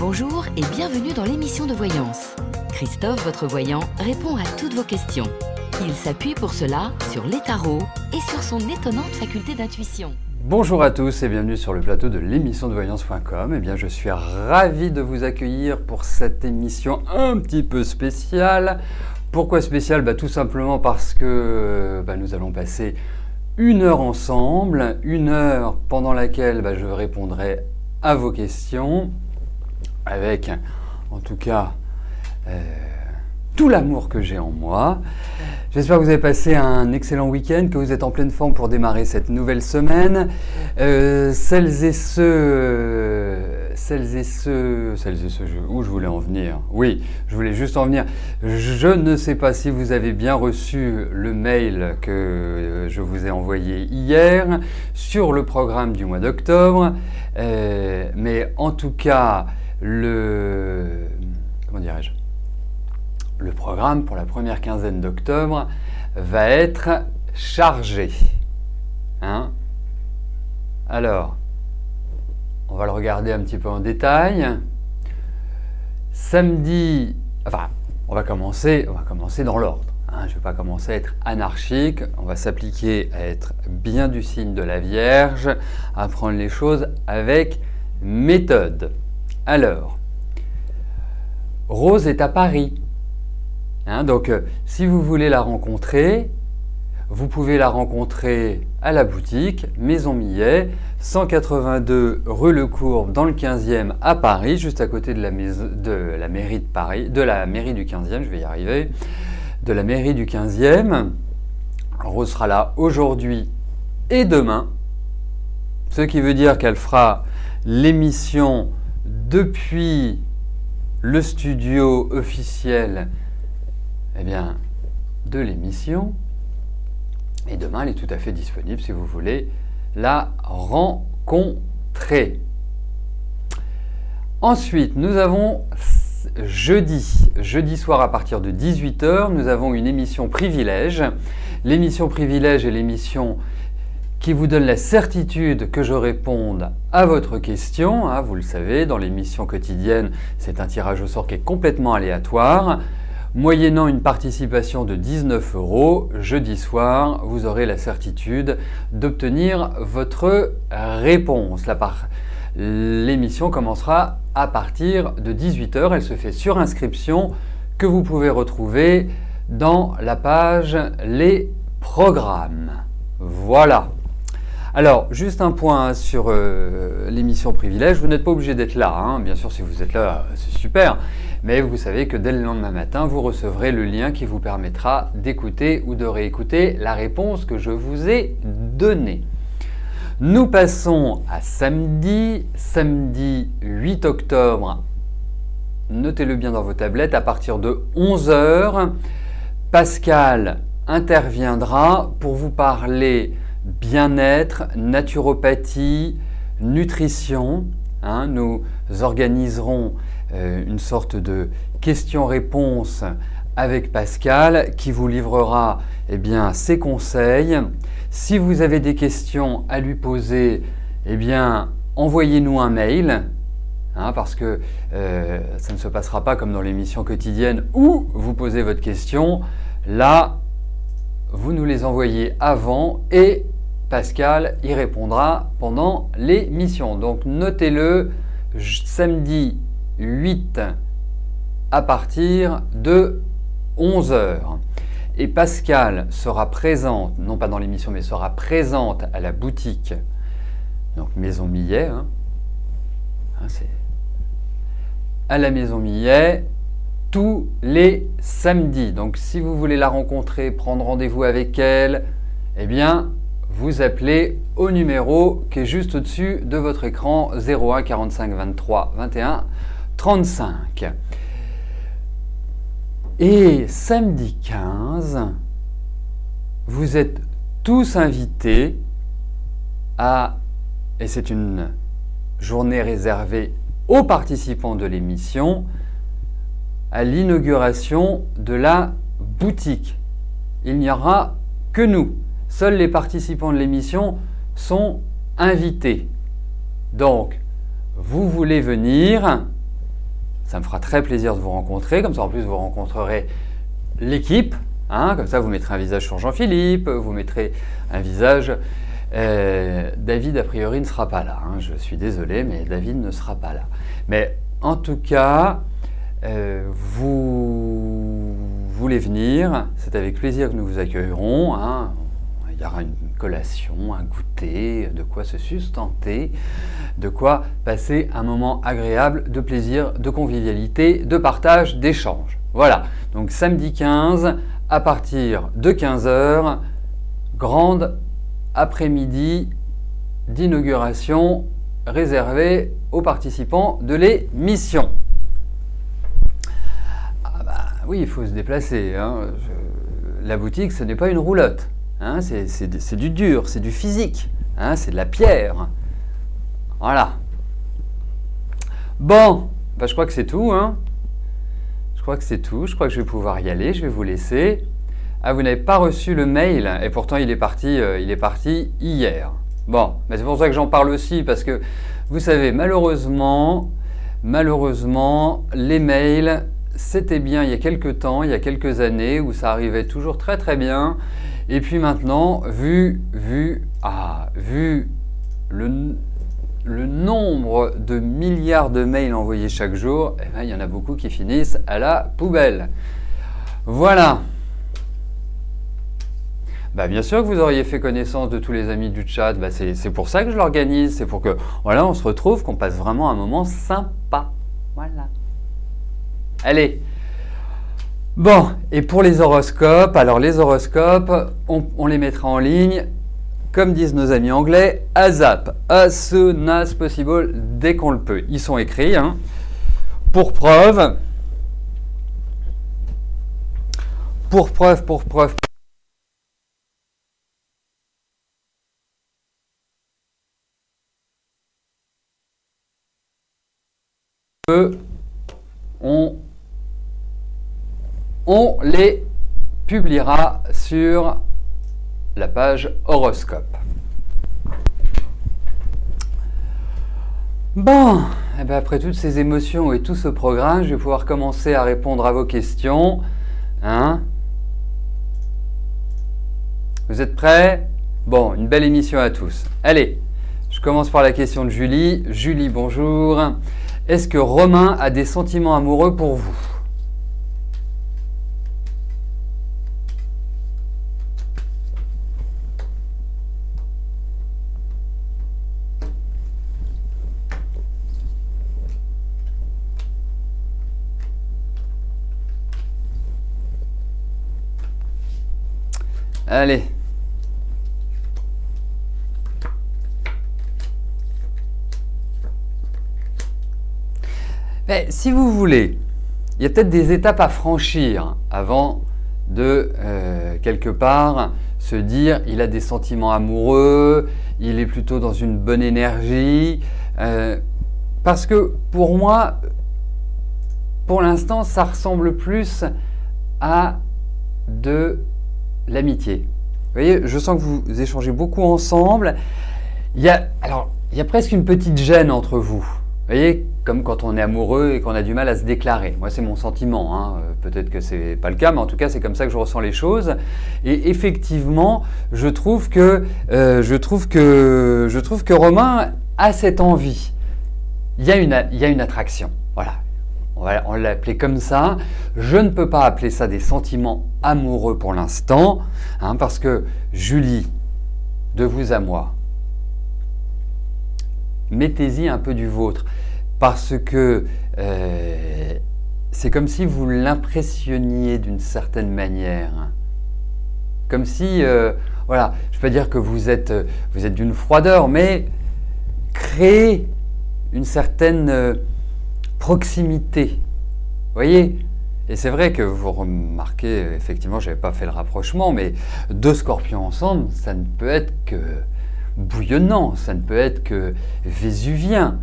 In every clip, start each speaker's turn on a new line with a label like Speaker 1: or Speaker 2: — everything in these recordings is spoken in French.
Speaker 1: Bonjour et bienvenue dans l'émission de voyance. Christophe, votre voyant, répond à toutes vos questions. Il s'appuie pour cela sur les tarots et sur son étonnante faculté d'intuition.
Speaker 2: Bonjour à tous et bienvenue sur le plateau de l'émission de voyance.com. Eh bien, je suis ravi de vous accueillir pour cette émission un petit peu spéciale. Pourquoi spéciale? Tout simplement parce que nous allons passer une heure ensemble, une heure pendant laquelle je répondrai à vos questions avec, en tout cas, tout l'amour que j'ai en moi. J'espère que vous avez passé un excellent week-end, que vous êtes en pleine forme pour démarrer cette nouvelle semaine. Celles et ceux, où je voulais en venir? Oui, je voulais juste en venir. Je ne sais pas si vous avez bien reçu le mail que je vous ai envoyé hier sur le programme du mois d'octobre, mais en tout cas, le programme pour la première quinzaine d'octobre va être chargé. Alors, on va le regarder un petit peu en détail. Samedi, on va commencer dans l'ordre. Je ne vais pas commencer à être anarchique. On va s'appliquer à être bien du signe de la Vierge, à prendre les choses avec méthode. Alors, Rose est à Paris. Donc, si vous voulez la rencontrer, vous pouvez la rencontrer à la boutique Maison Millet, 182 rue Le Courbe, dans le 15e à Paris, juste à côté de la mairie de Paris, de la mairie du 15e, je vais y arriver, de la mairie du 15e. Rose sera là aujourd'hui et demain, ce qui veut dire qu'elle fera l'émission depuis le studio officiel de l'émission. Et demain, elle est tout à fait disponible si vous voulez la rencontrer. Ensuite, nous avons jeudi soir à partir de 18 h, nous avons une émission Privilège. L'émission Privilège est l'émission qui vous donne la certitude que je réponde à votre question. Vous le savez, dans l'émission quotidienne, c'est un tirage au sort qui est complètement aléatoire. Moyennant une participation de 19 €, jeudi soir, vous aurez la certitude d'obtenir votre réponse. L'émission commencera à partir de 18 h. Elle se fait sur inscription que vous pouvez retrouver dans la page Les programmes. Voilà. Alors, juste un point sur l'émission Privilège. Vous n'êtes pas obligé d'être là. Bien sûr, si vous êtes là, c'est super. Mais vous savez que dès le lendemain matin, vous recevrez le lien qui vous permettra d'écouter ou de réécouter la réponse que je vous ai donnée. Nous passons à samedi 8 octobre. Notez-le bien dans vos tablettes, à partir de 11 h, Pascal interviendra pour vous parler bien-être, naturopathie, nutrition. Nous organiserons une sorte de questions-réponses avec Pascal qui vous livrera ses conseils. Si vous avez des questions à lui poser, envoyez-nous un mail, parce que ça ne se passera pas comme dans l'émission quotidienne où vous posez votre question. Là, vous nous les envoyez avant et Pascal y répondra pendant l'émission. Donc notez-le, samedi 8 à partir de 11 h. Et Pascal sera présente, non pas dans l'émission, mais sera présente à la boutique, donc Maison Millet, c'est à la Maison Millet, tous les samedis. Donc si vous voulez la rencontrer, prendre rendez-vous avec elle, vous appelez au numéro qui est juste au-dessus de votre écran, 01 45 23 21 35. Et samedi 15, vous êtes tous invités et c'est une journée réservée aux participants de l'émission, à l'inauguration de la boutique. Il n'y aura que nous. Seuls les participants de l'émission sont invités. Donc, vous voulez venir, Ça me fera très plaisir de vous rencontrer. Comme ça, en plus, vous rencontrerez l'équipe. Hein, comme ça, vous mettrez un visage sur Jean-Philippe, vous mettrez un visage... David, a priori, ne sera pas là. Hein. Je suis désolé, mais David ne sera pas là. Mais en tout cas, vous voulez venir, c'est avec plaisir que nous vous accueillerons. Hein. Il y aura une collation, un goûter, de quoi se sustenter, de quoi passer un moment agréable de plaisir, de convivialité, de partage, d'échange. Voilà, donc samedi 15, à partir de 15 h, grande après-midi d'inauguration réservée aux participants de l'émission. Ah bah, oui, il faut se déplacer. Hein. La boutique, ce n'est pas une roulotte. Hein. C'est du dur, c'est du physique. Hein. C'est de la pierre. Voilà. Bon, bah, je crois que c'est tout. Hein. Je crois que c'est tout. Je crois que je vais pouvoir y aller. Je vais vous laisser. Ah, vous n'avez pas reçu le mail et pourtant il est parti hier. Bon, mais c'est pour ça que j'en parle aussi parce que vous savez, malheureusement, les mails, c'était bien il y a quelques temps, il y a quelques années où ça arrivait toujours très très bien. Et puis maintenant, vu le nombre de milliards de mails envoyés chaque jour, eh ben, il y en a beaucoup qui finissent à la poubelle. Voilà. Bah, bien sûr que vous auriez fait connaissance de tous les amis du chat, bah, c'est pour ça que je l'organise, c'est pour que voilà, on se retrouve, qu'on passe vraiment un moment sympa. Voilà. Allez. Bon, et pour les horoscopes, alors les horoscopes, on les mettra en ligne, comme disent nos amis anglais, ASAP, as soon as possible, dès qu'on le peut. Ils sont écrits, hein. Pour preuve, on les publiera sur la page horoscope. Bon, et bien après toutes ces émotions et tout ce programme, je vais pouvoir commencer à répondre à vos questions. Hein? Vous êtes prêts? Bon, une belle émission à tous. Allez, je commence par la question de Julie. Julie, bonjour. Est-ce que Romain a des sentiments amoureux pour vous? Allez. Mais si vous voulez, il y a peut-être des étapes à franchir avant de, quelque part, se dire il a des sentiments amoureux, il est plutôt dans une bonne énergie. Parce que pour moi, pour l'instant, ça ressemble plus à de l'amitié. Vous voyez, je sens que vous échangez beaucoup ensemble. Il y a presque une petite gêne entre vous. Vous voyez, comme quand on est amoureux et qu'on a du mal à se déclarer. Moi, c'est mon sentiment. Hein. Peut-être que c'est pas le cas, mais en tout cas, c'est comme ça que je ressens les choses. Et effectivement, je trouve que Romain a cette envie. Il y a une attraction. Voilà. On va l'appeler comme ça. Je ne peux pas appeler ça des sentiments amoureux pour l'instant, hein, parce que Julie, de vous à moi, mettez-y un peu du vôtre, parce que c'est comme si vous l'impressionniez d'une certaine manière. Comme si, voilà, je ne peux pas dire que vous êtes d'une froideur, mais créez une certaine proximité. Vous voyez? Et c'est vrai que vous remarquez, effectivement, je n'avais pas fait le rapprochement, mais deux scorpions ensemble, ça ne peut être que bouillonnant, ça ne peut être que vésuvien.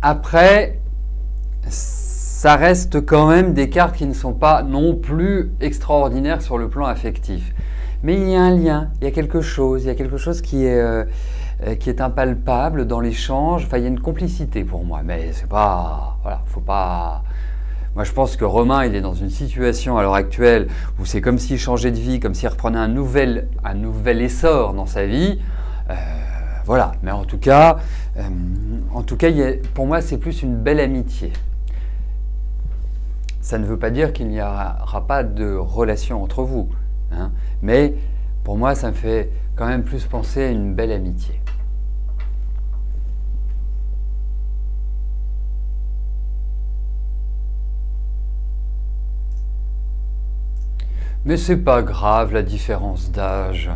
Speaker 2: Après, ça reste quand même des cartes qui ne sont pas non plus extraordinaires sur le plan affectif. Mais il y a un lien, il y a quelque chose qui est qui est impalpable dans l'échange. Enfin, il y a une complicité pour moi, mais c'est pas... Voilà, faut pas... Moi, je pense que Romain, il est dans une situation à l'heure actuelle où c'est comme s'il changeait de vie, comme s'il reprenait un nouvel essor dans sa vie. Voilà, mais en tout cas pour moi, c'est plus une belle amitié. Ça ne veut pas dire qu'il n'y aura pas de relation entre vous, hein, mais pour moi, ça me fait quand même plus penser à une belle amitié. Mais c'est pas grave la différence d'âge,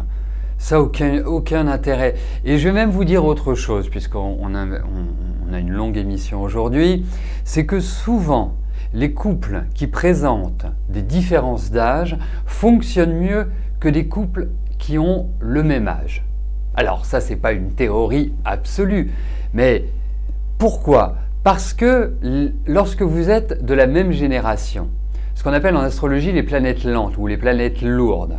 Speaker 2: ça n'a aucun intérêt. Et je vais même vous dire autre chose, puisqu'on a une longue émission aujourd'hui, c'est que souvent, les couples qui présentent des différences d'âge fonctionnent mieux que des couples qui ont le même âge. Alors ça, c'est pas une théorie absolue, mais pourquoi? Parce que lorsque vous êtes de la même génération, ce qu'on appelle en astrologie les planètes lentes ou les planètes lourdes,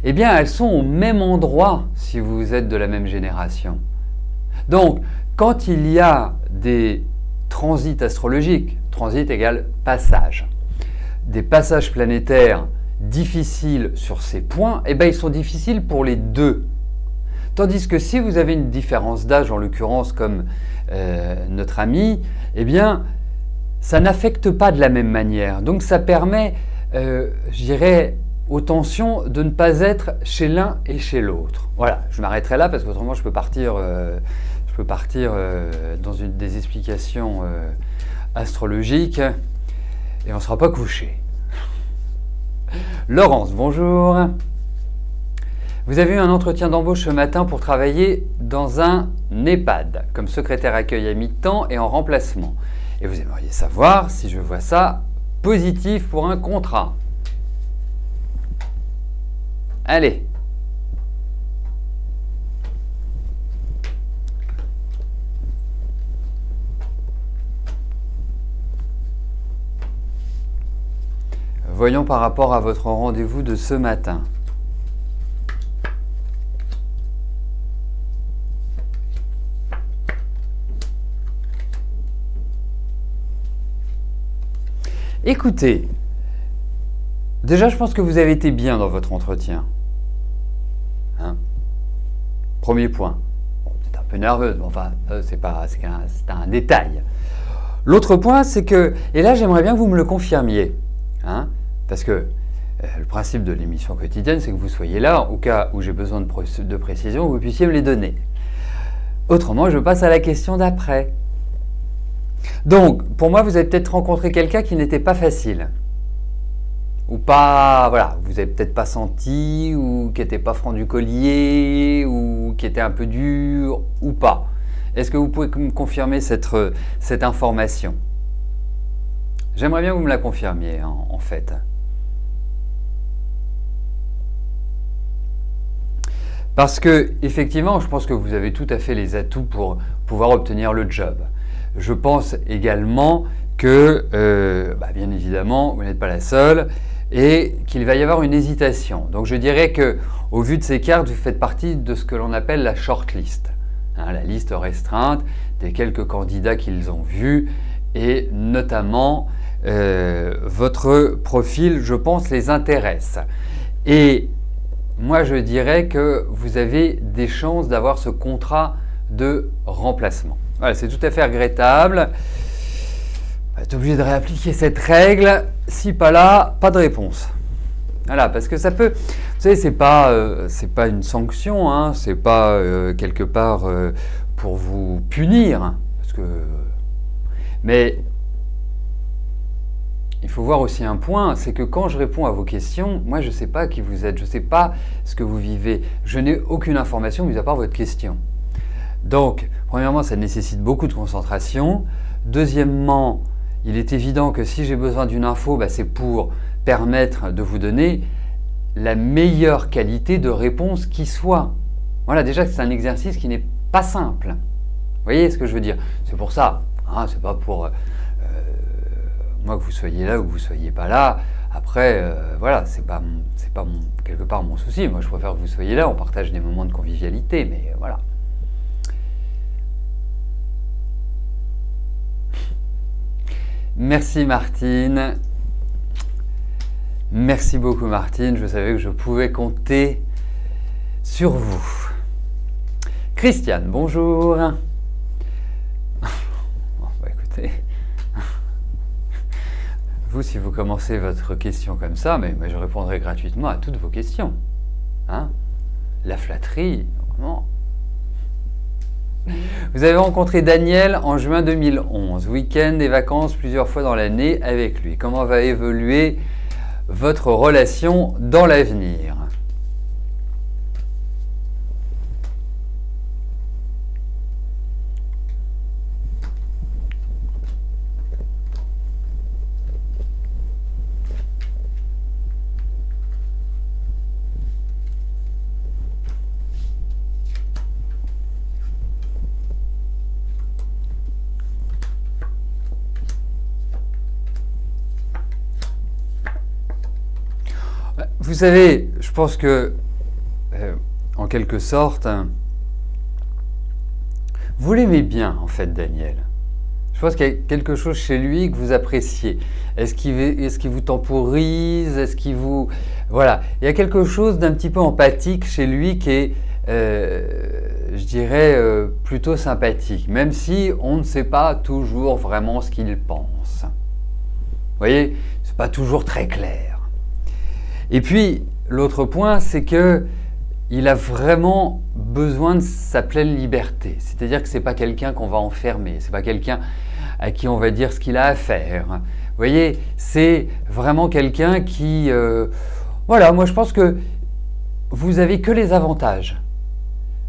Speaker 2: eh bien elles sont au même endroit si vous êtes de la même génération. Donc, quand il y a des transits astrologiques, transit égale passage, des passages planétaires difficiles sur ces points, eh bien ils sont difficiles pour les deux. Tandis que si vous avez une différence d'âge, en l'occurrence comme notre ami, eh bien ça n'affecte pas de la même manière. Donc ça permet, je dirais, aux tensions de ne pas être chez l'un et chez l'autre. Voilà, je m'arrêterai là parce qu'autrement je peux partir dans des explications astrologiques et on ne sera pas couché. Laurence, bonjour. Vous avez eu un entretien d'embauche ce matin pour travailler dans un EHPAD comme secrétaire accueil à mi-temps et en remplacement. Et vous aimeriez savoir si je vois ça positif pour un contrat. Allez. Voyons par rapport à votre rendez-vous de ce matin. Écoutez, déjà je pense que vous avez été bien dans votre entretien. Hein? Premier point. Bon, vous êtes un peu nerveuse, mais enfin, c'est un détail. L'autre point, c'est que, et là j'aimerais bien que vous me le confirmiez, hein, parce que le principe de l'émission quotidienne, c'est que vous soyez là, au cas où j'ai besoin de précision, vous puissiez me les donner. Autrement, je passe à la question d'après. Donc, pour moi, vous avez peut-être rencontré quelqu'un qui n'était pas facile. Ou pas, voilà, vous n'avez peut-être pas senti, ou qui n'était pas franc du collier, ou qui était un peu dur, ou pas. Est-ce que vous pouvez me confirmer cette information? J'aimerais bien que vous me la confirmiez, hein, en fait. Parce que, effectivement, je pense que vous avez tout à fait les atouts pour pouvoir obtenir le job. Je pense également que, bien évidemment, vous n'êtes pas la seule et qu'il va y avoir une hésitation. Donc je dirais que, au vu de ces cartes, vous faites partie de ce que l'on appelle la shortlist, hein, la liste restreinte des quelques candidats qu'ils ont vus et notamment votre profil, je pense, les intéresse. Et moi, je dirais que vous avez des chances d'avoir ce contrat de remplacement. Voilà, c'est tout à fait regrettable. Vous êtes obligé de réappliquer cette règle. Si pas là, pas de réponse. Voilà, parce que ça peut... Vous savez, c'est pas une sanction, hein, c'est pas quelque part pour vous punir. Parce que... Mais il faut voir aussi un point, c'est que quand je réponds à vos questions, moi je ne sais pas qui vous êtes, je ne sais pas ce que vous vivez. Je n'ai aucune information mis à part votre question. Donc, premièrement, ça nécessite beaucoup de concentration. Deuxièmement, il est évident que si j'ai besoin d'une info, c'est pour permettre de vous donner la meilleure qualité de réponse qui soit. Voilà, déjà c'est un exercice qui n'est pas simple. Vous voyez ce que je veux dire? C'est pour ça, hein, c'est pas pour moi que vous soyez là ou que vous ne soyez pas là. Après, voilà, c'est pas quelque part mon souci. Moi, je préfère que vous soyez là, on partage des moments de convivialité, mais voilà. Merci Martine. Merci beaucoup Martine, je savais que je pouvais compter sur vous. Christiane, bonjour. Écoutez, vous si vous commencez votre question comme ça, mais je répondrai gratuitement à toutes vos questions. Hein? La flatterie, vraiment. Vous avez rencontré Daniel en juin 2011, week-end et vacances plusieurs fois dans l'année avec lui. Comment va évoluer votre relation dans l'avenir? Vous savez, je pense que, en quelque sorte, vous l'aimez bien, en fait, Daniel. Je pense qu'il y a quelque chose chez lui que vous appréciez. Est-ce qu'il vous temporise? Est-ce qu'il vous... Voilà. Il y a quelque chose d'un petit peu empathique chez lui qui est, je dirais, plutôt sympathique. Même si on ne sait pas toujours vraiment ce qu'il pense. Vous voyez, c'est pas toujours très clair. Et puis, l'autre point, c'est qu'il a vraiment besoin de sa pleine liberté. C'est-à-dire que ce n'est pas quelqu'un qu'on va enfermer, ce n'est pas quelqu'un à qui on va dire ce qu'il a à faire. Vous voyez, c'est vraiment quelqu'un qui... voilà, moi je pense que vous n'avez que les avantages.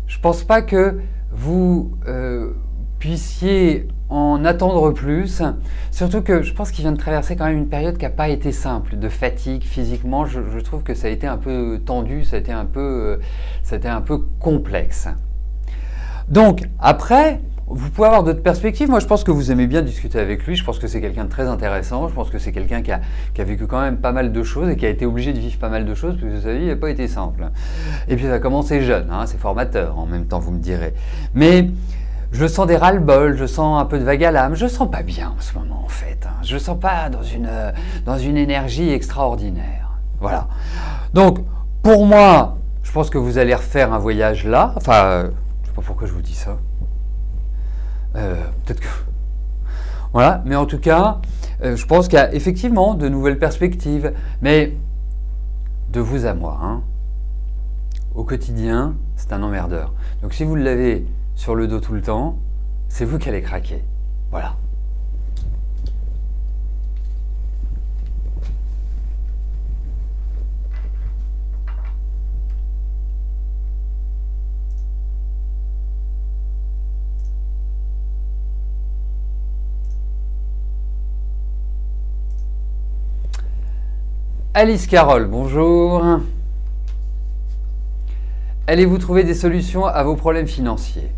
Speaker 2: Je ne pense pas que vous puissiez en attendre plus, surtout que je pense qu'il vient de traverser quand même une période qui n'a pas été simple, de fatigue physiquement. Je trouve que ça a été un peu tendu, ça a été un peu complexe. Donc après, vous pouvez avoir d'autres perspectives. Moi je pense que vous aimez bien discuter avec lui, je pense que c'est quelqu'un de très intéressant, je pense que c'est quelqu'un qui a vécu quand même pas mal de choses et qui a été obligé de vivre pas mal de choses parce que sa vie n'a pas été simple. Et puis ça a commencé jeune, hein, c'est formateur en même temps, vous me direz. Mais je sens des ras-le-bol, je sens un peu de vague à l'âme, je ne sens pas bien en ce moment en fait. Hein. Je ne sens pas dans une énergie extraordinaire. Voilà. Donc, pour moi, je pense que vous allez refaire un voyage là. Enfin, je ne sais pas pourquoi je vous dis ça. Peut-être que... Voilà, mais en tout cas, je pense qu'il y a effectivement de nouvelles perspectives. Mais de vous à moi, hein, au quotidien, c'est un emmerdeur. Donc si vous l'avez sur le dos tout le temps, c'est vous qui allez craquer. Voilà. Alice Carole, bonjour. Allez-vous trouver des solutions à vos problèmes financiers?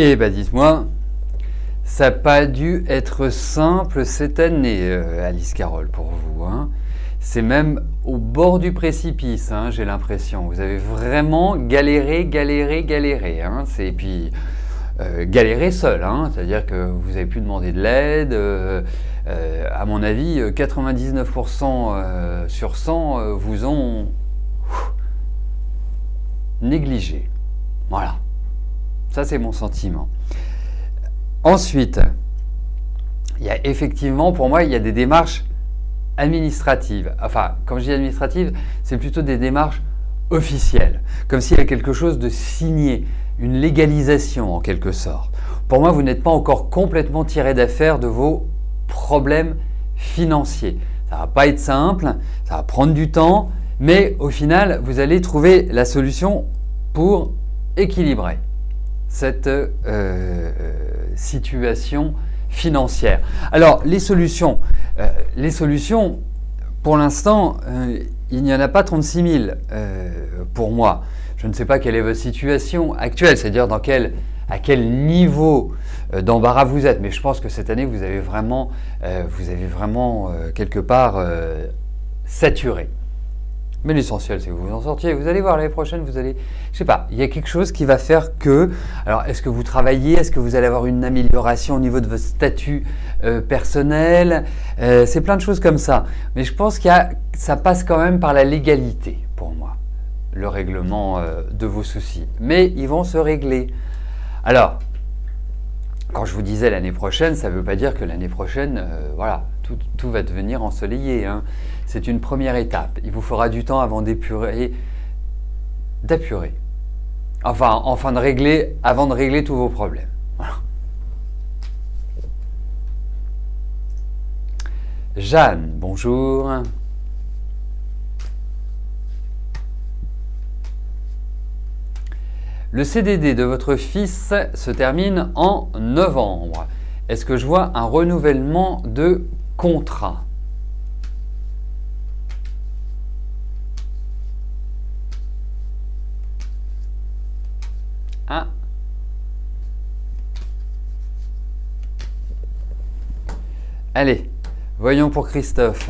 Speaker 2: Eh ben dites-moi, ça n'a pas dû être simple cette année, Alice Carole, pour vous. Hein. C'est même au bord du précipice, hein, j'ai l'impression. Vous avez vraiment galéré. Hein. Et puis, galéré seul, hein. C'est-à-dire que vous avez pu demander de l'aide. À mon avis, 99% sur 100 vous ont négligé. Voilà. Ça, c'est mon sentiment. Ensuite, il y a effectivement, pour moi, il y a des démarches administratives. Enfin, quand je dis administratives, c'est plutôt des démarches officielles. Comme s'il y avait quelque chose de signé, une légalisation en quelque sorte. Pour moi, vous n'êtes pas encore complètement tiré d'affaire de vos problèmes financiers. Ça ne va pas être simple, ça va prendre du temps, mais au final, vous allez trouver la solution pour équilibrer cette situation financière. Alors, les solutions, pour l'instant, il n'y en a pas 36 000 pour moi. Je ne sais pas quelle est votre situation actuelle, c'est-à-dire à quel niveau d'embarras vous êtes. Mais je pense que cette année, vous avez vraiment quelque part saturé. Mais l'essentiel, c'est que vous vous en sortiez. Vous allez voir l'année prochaine, je sais pas, il y a quelque chose qui va faire que. Alors, est-ce que vous travaillez? Est-ce que vous allez avoir une amélioration au niveau de votre statut personnel? C'est plein de choses comme ça. Mais je pense ça passe quand même par la légalité pour moi, le règlement de vos soucis. Mais ils vont se régler. Alors, quand je vous disais l'année prochaine, ça ne veut pas dire que l'année prochaine, voilà, tout va devenir ensoleillé, hein. C'est une première étape. Il vous faudra du temps avant d'apurer. Enfin, avant de régler tous vos problèmes. Voilà. Jeanne, bonjour. Le CDD de votre fils se termine en novembre. Est-ce que je vois un renouvellement de contrat? Ah. Allez, voyons pour Christophe.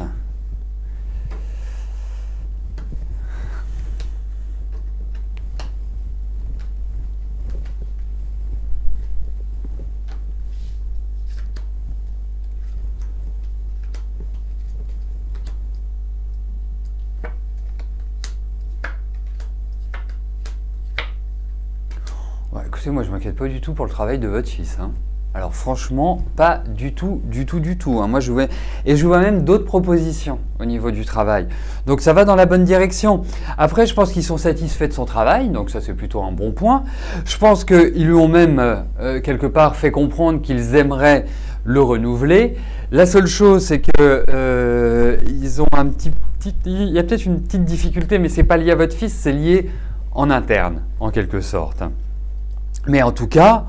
Speaker 2: Écoutez, moi je m'inquiète pas du tout pour le travail de votre fils, hein. Alors franchement, pas du tout, hein. Moi je vois même d'autres propositions au niveau du travail. Donc ça va dans la bonne direction. Après, je pense qu'ils sont satisfaits de son travail, donc ça c'est plutôt un bon point. Je pense qu'ils lui ont même quelque part fait comprendre qu'ils aimeraient le renouveler. La seule chose, c'est que ils ont il y a peut-être une petite difficulté, mais c'est pas lié à votre fils, c'est lié en interne, en quelque sorte. Mais en tout cas,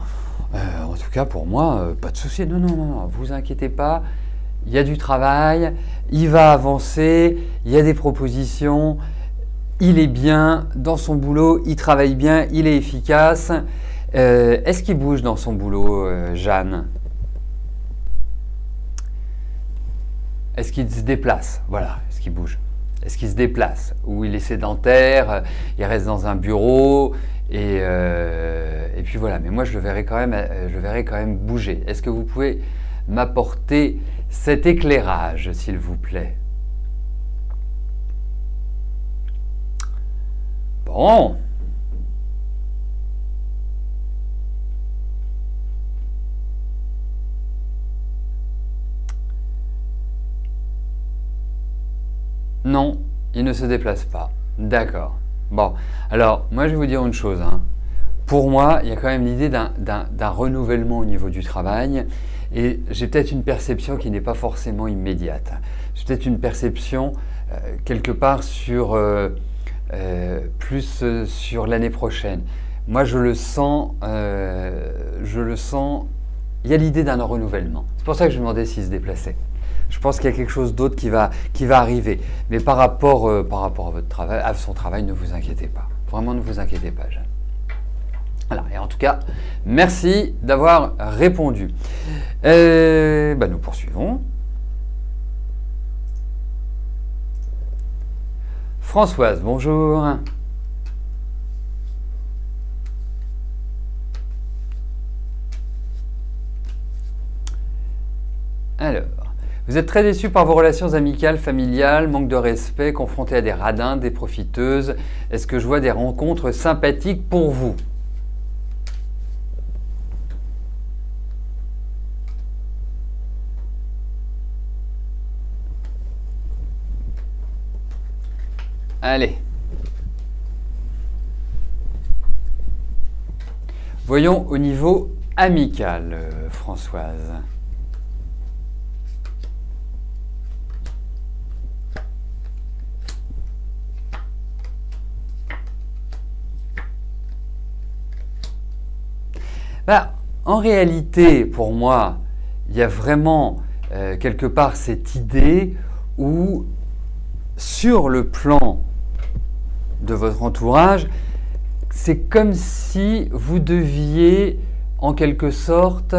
Speaker 2: pour moi, pas de souci. Non, vous inquiétez pas. Il y a du travail, il va avancer, il y a des propositions, il est bien dans son boulot, il travaille bien, il est efficace. Est-ce qu'il bouge dans son boulot, Jeanne? Est-ce qu'il se déplace? Voilà, est-ce qu'il bouge? Est-ce qu'il se déplace? Ou il est sédentaire, il reste dans un bureau? Et puis voilà, mais moi je le verrai quand même bouger. Est-ce que vous pouvez m'apporter cet éclairage, s'il vous plaît? Bon. Non, il ne se déplace pas. D'accord. Bon, alors, moi je vais vous dire une chose, hein. Pour moi, il y a quand même l'idée d'un renouvellement au niveau du travail, et j'ai peut-être une perception qui n'est pas forcément immédiate. J'ai peut-être une perception quelque part plus sur l'année prochaine. Moi, je le sens, il y a l'idée d'un renouvellement. C'est pour ça que je me demandais s'il se déplaçait. Je pense qu'il y a quelque chose d'autre qui va arriver. Mais par rapport à votre travail, à son travail, ne vous inquiétez pas. Vraiment, ne vous inquiétez pas, Jeanne. Voilà. Et en tout cas, merci d'avoir répondu. Nous poursuivons. Françoise, bonjour. Alors. Vous êtes très déçu par vos relations amicales, familiales, manque de respect, confronté à des radins, des profiteuses. Est-ce que je vois des rencontres sympathiques pour vous? Allez. Voyons au niveau amical, Françoise. En réalité, pour moi, il y a vraiment quelque part cette idée où, sur le plan de votre entourage, c'est comme si vous deviez en quelque sorte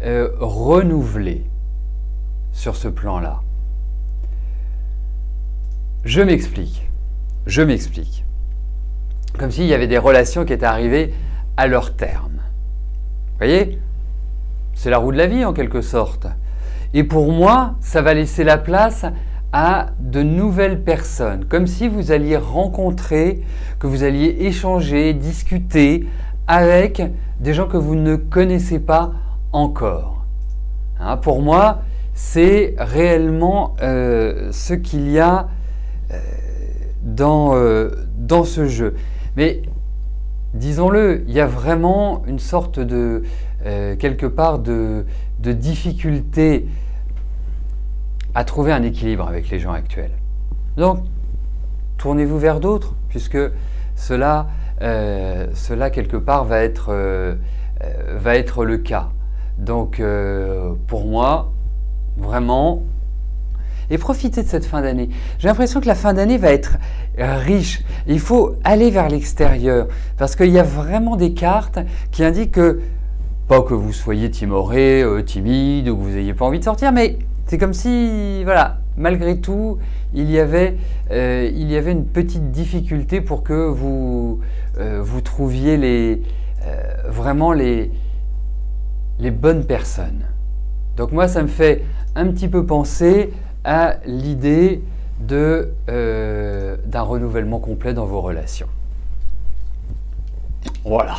Speaker 2: renouveler sur ce plan-là. Je m'explique. Comme s'il y avait des relations qui étaient arrivées à leur terme. Vous voyez? C'est la roue de la vie en quelque sorte. Et pour moi, ça va laisser la place à de nouvelles personnes. Comme si vous alliez rencontrer, que vous alliez échanger, discuter avec des gens que vous ne connaissez pas encore. Hein, pour moi, c'est réellement ce qu'il y a dans ce jeu. Mais disons-le, il y a vraiment une sorte de, quelque part, de difficulté à trouver un équilibre avec les gens actuels. Donc, tournez-vous vers d'autres, puisque cela quelque part, va être le cas. Donc, pour moi, vraiment, et profitez de cette fin d'année. J'ai l'impression que la fin d'année va être riche. Il faut aller vers l'extérieur, parce qu'il y a vraiment des cartes qui indiquent que, pas que vous soyez timoré, timide, ou que vous n'ayez pas envie de sortir, mais c'est comme si, voilà, malgré tout, il y avait une petite difficulté pour que vous trouviez vraiment les bonnes personnes. Donc moi, ça me fait un petit peu penser à l'idée d'un renouvellement complet dans vos relations. Voilà.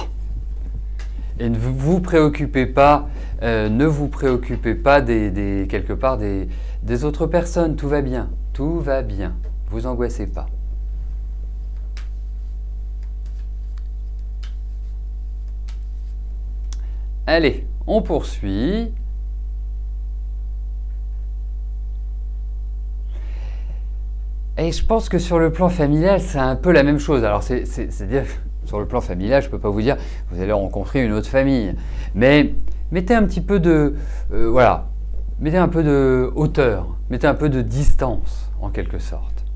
Speaker 2: Et ne vous préoccupez pas, quelque part des autres personnes. Tout va bien, vous angoissez pas. Allez, on poursuit. Et je pense que sur le plan familial, c'est un peu la même chose. Alors, c'est-à-dire, sur le plan familial, je ne peux pas vous dire, vous allez rencontrer une autre famille. Mais mettez un petit peu de, voilà, mettez un peu de hauteur, mettez un peu de distance, en quelque sorte.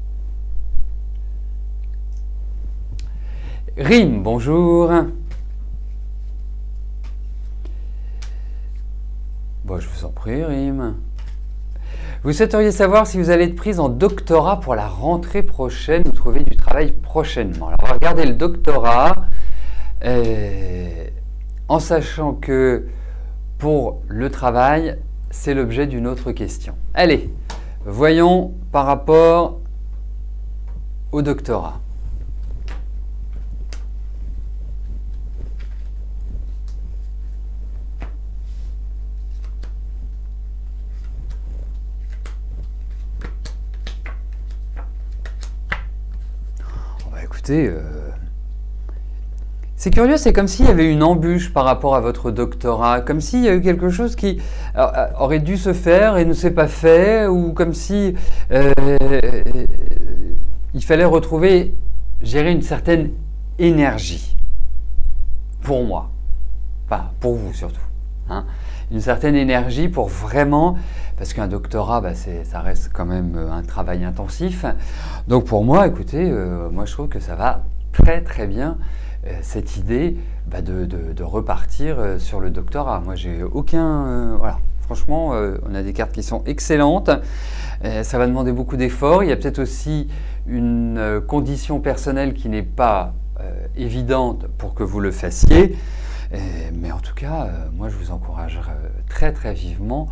Speaker 2: Rime, bonjour. Bon, je vous en prie, Rime. Vous souhaiteriez savoir si vous allez être prise en doctorat pour la rentrée prochaine ou trouver du travail prochainement. Alors, on va regarder le doctorat en sachant que pour le travail, c'est l'objet d'une autre question. Allez, voyons par rapport au doctorat. C'est curieux, c'est comme s'il y avait une embûche par rapport à votre doctorat, comme s'il y a eu quelque chose qui aurait dû se faire et ne s'est pas fait, ou comme si il fallait retrouver, gérer une certaine énergie, pour moi, enfin pour vous surtout, hein, une certaine énergie pour vraiment, parce qu'un doctorat, ça reste quand même un travail intensif. Donc pour moi, écoutez, moi je trouve que ça va très très bien, cette idée de repartir sur le doctorat. Moi j'ai aucun... voilà, franchement, on a des cartes qui sont excellentes. Ça va demander beaucoup d'efforts. Il y a peut-être aussi une condition personnelle qui n'est pas évidente pour que vous le fassiez. Mais en tout cas, moi je vous encourage très très vivement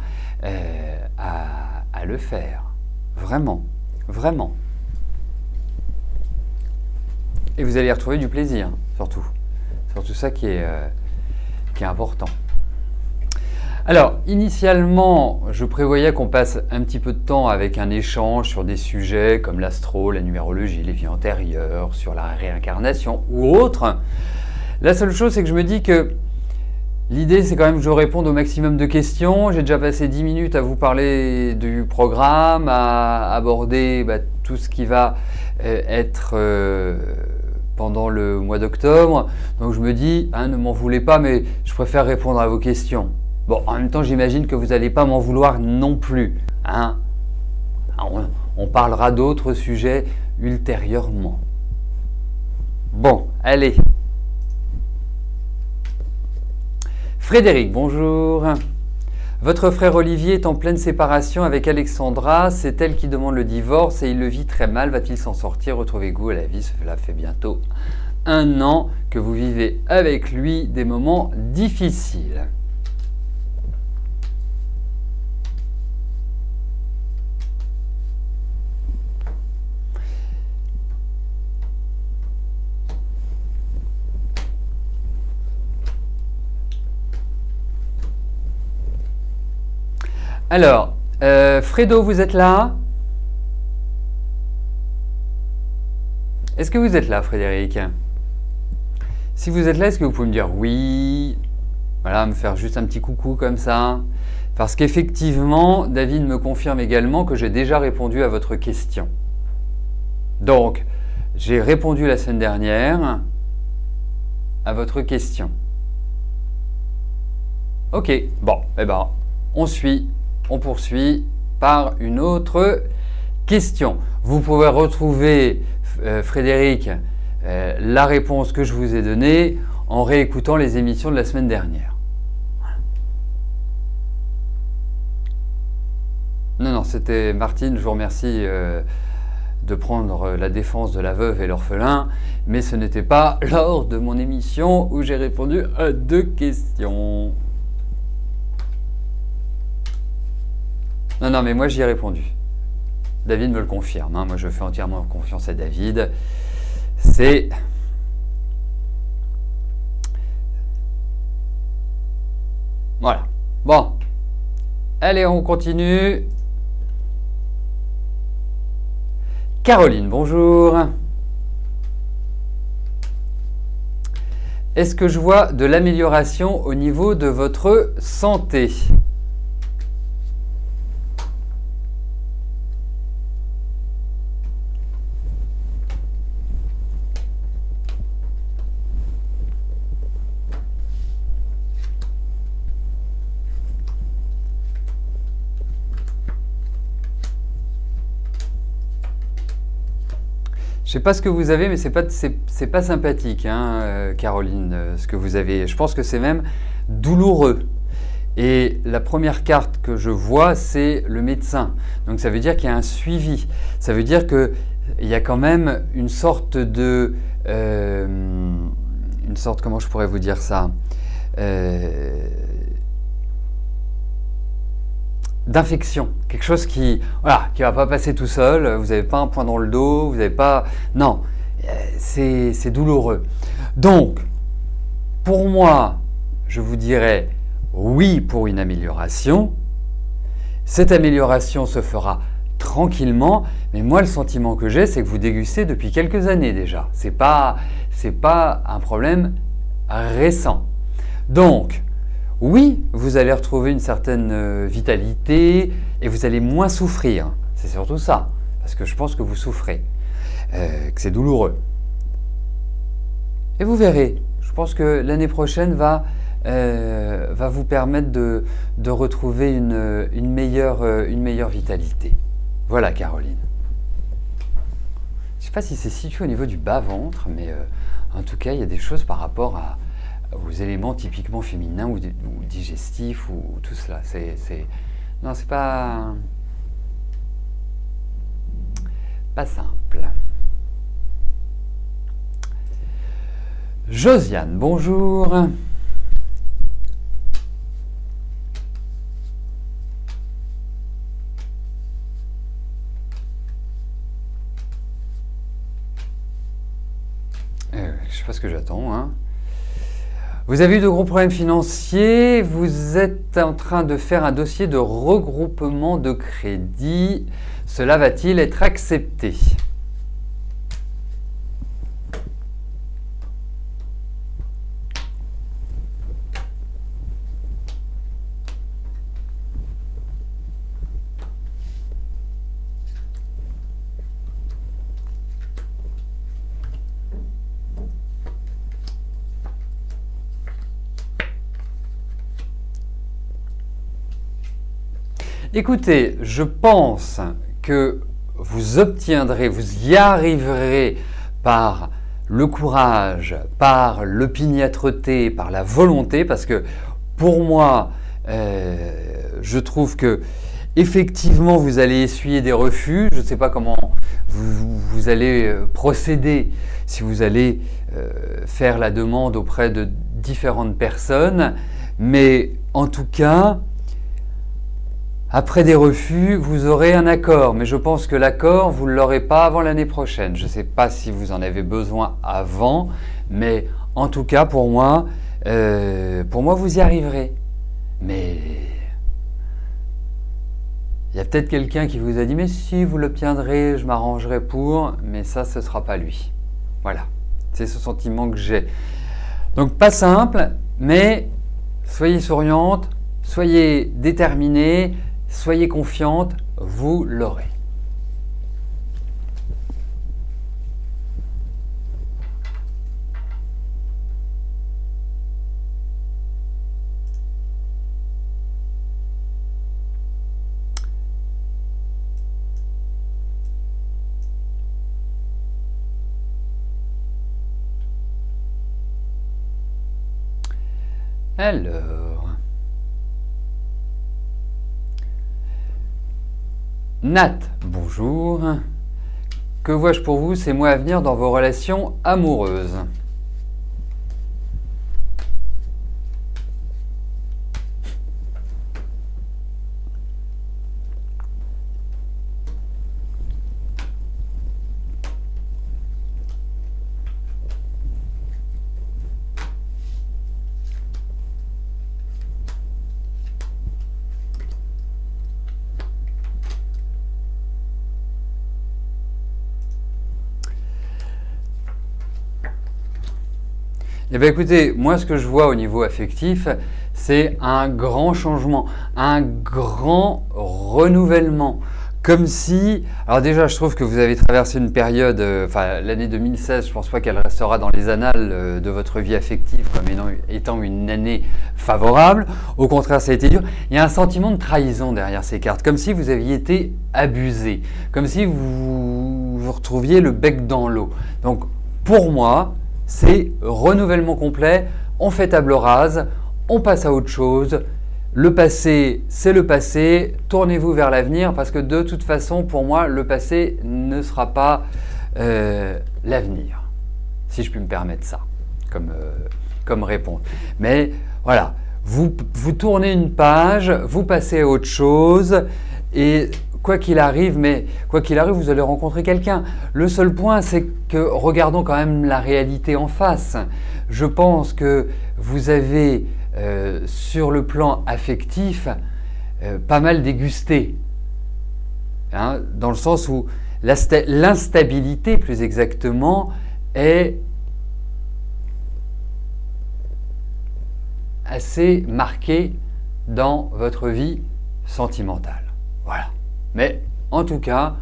Speaker 2: à le faire. Vraiment, vraiment. Et vous allez y retrouver du plaisir, surtout. Surtout ça qui est important. Alors, initialement, je prévoyais qu'on passe un petit peu de temps avec un échange sur des sujets comme l'astro, la numérologie, les vies antérieures, sur la réincarnation ou autre. La seule chose, c'est que je me dis que l'idée, c'est quand même que je réponde au maximum de questions. J'ai déjà passé 10 minutes à vous parler du programme, à aborder tout ce qui va être pendant le mois d'octobre. Donc je me dis, ne m'en voulez pas, mais je préfère répondre à vos questions. Bon, en même temps, j'imagine que vous n'allez pas m'en vouloir non plus, hein. On parlera d'autres sujets ultérieurement. Bon, allez. Frédéric, bonjour. Votre frère Olivier est en pleine séparation avec Alexandra. C'est elle qui demande le divorce et il le vit très mal. Va-t-il s'en sortir, retrouver goût à la vie? Cela fait bientôt 1 an que vous vivez avec lui des moments difficiles. Alors, Fredo, vous êtes là? Est-ce que vous êtes là, Frédéric? Si vous êtes là, est-ce que vous pouvez me dire oui? Voilà, me faire juste un petit coucou comme ça. Parce qu'effectivement, David me confirme également que j'ai déjà répondu à votre question. Donc, j'ai répondu la semaine dernière à votre question. Ok, bon, eh ben, on poursuit par une autre question. Vous pouvez retrouver, Frédéric, la réponse que je vous ai donnée en réécoutant les émissions de la semaine dernière. Non, c'était Martine, je vous remercie de prendre la défense de la veuve et l'orphelin, mais ce n'était pas lors de mon émission où j'ai répondu à 2 questions. Non, mais moi j'y ai répondu. David me le confirme, hein. Moi je fais entièrement confiance à David. C'est... Voilà. Bon. Allez, on continue. Caroline, bonjour. Est-ce que je vois de l'amélioration au niveau de votre santé ? Je sais pas ce que vous avez, mais c'est pas sympathique, hein, Caroline, ce que vous avez. Je pense que c'est même douloureux. Et la première carte que je vois, c'est le médecin. Donc ça veut dire qu'il y a un suivi. Ça veut dire qu'il y a quand même une sorte de... comment je pourrais vous dire ça d'infection, quelque chose qui va pas passer tout seul, vous n'avez pas un point dans le dos, vous n'avez pas... Non, c'est douloureux. Donc, pour moi, je vous dirais oui pour une amélioration. Cette amélioration se fera tranquillement, mais moi le sentiment que j'ai, c'est que vous dégustez depuis quelques années déjà. C'est pas un problème récent. Donc, oui, vous allez retrouver une certaine vitalité et vous allez moins souffrir. C'est surtout ça, parce que je pense que vous souffrez, que c'est douloureux. Et vous verrez, je pense que l'année prochaine va vous permettre de retrouver une meilleure vitalité. Voilà, Caroline. Je ne sais pas si c'est situé au niveau du bas-ventre, mais en tout cas, il y a des choses par rapport aux éléments typiquement féminins ou digestifs ou tout cela. Non, c'est pas simple. Josiane, bonjour. Je sais pas ce que j'attends, hein. Vous avez eu de gros problèmes financiers, vous êtes en train de faire un dossier de regroupement de crédit. Cela va-t-il être accepté ? Écoutez, je pense que vous obtiendrez, vous y arriverez par le courage, par l'opiniâtreté, par la volonté, parce que pour moi, je trouve que effectivement vous allez essuyer des refus. Je ne sais pas comment vous allez procéder si vous allez faire la demande auprès de différentes personnes, mais en tout cas, après des refus, vous aurez un accord, mais je pense que l'accord, vous ne l'aurez pas avant l'année prochaine. Je ne sais pas si vous en avez besoin avant, mais en tout cas, pour moi, vous y arriverez. Mais il y a peut-être quelqu'un qui vous a dit « mais si, vous l'obtiendrez, je m'arrangerai pour », mais ça, ce ne sera pas lui. Voilà, c'est ce sentiment que j'ai. Donc, pas simple, mais soyez souriante, soyez déterminée, soyez confiante, vous l'aurez. Alors, Nat, bonjour. Que vois-je pour vous ces mois à venir dans vos relations amoureuses? Eh bien écoutez, moi ce que je vois au niveau affectif, c'est un grand changement, un grand renouvellement. Comme si, alors déjà je trouve que vous avez traversé une période, l'année 2016, je ne pense pas qu'elle restera dans les annales de votre vie affective comme étant une année favorable. Au contraire, ça a été dur. Il y a un sentiment de trahison derrière ces cartes, comme si vous aviez été abusé, comme si vous vous retrouviez le bec dans l'eau. Donc pour moi, c'est renouvellement complet, on fait table rase, on passe à autre chose. Le passé, c'est le passé, tournez-vous vers l'avenir parce que de toute façon, pour moi, le passé ne sera pas l'avenir, si je puis me permettre ça comme réponse. Mais voilà, vous tournez une page, vous passez à autre chose et quoi qu'il arrive, vous allez rencontrer quelqu'un. Le seul point, c'est que regardons quand même la réalité en face. Je pense que vous avez, sur le plan affectif, pas mal dégusté. Hein, dans le sens où l'instabilité, plus exactement, est assez marquée dans votre vie sentimentale. Voilà. Mais en tout cas,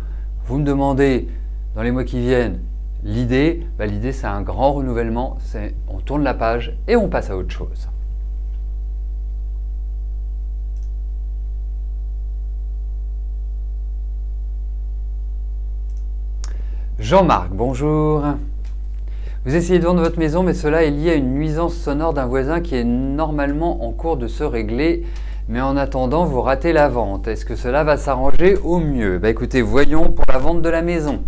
Speaker 2: vous me demandez dans les mois qui viennent l'idée, l'idée c'est un grand renouvellement, on tourne la page et on passe à autre chose. Jean-Marc, bonjour. Vous essayez de vendre votre maison, mais cela est lié à une nuisance sonore d'un voisin qui est normalement en cours de se régler. Mais en attendant, vous ratez la vente. Est-ce que cela va s'arranger au mieux? Écoutez, voyons pour la vente de la maison.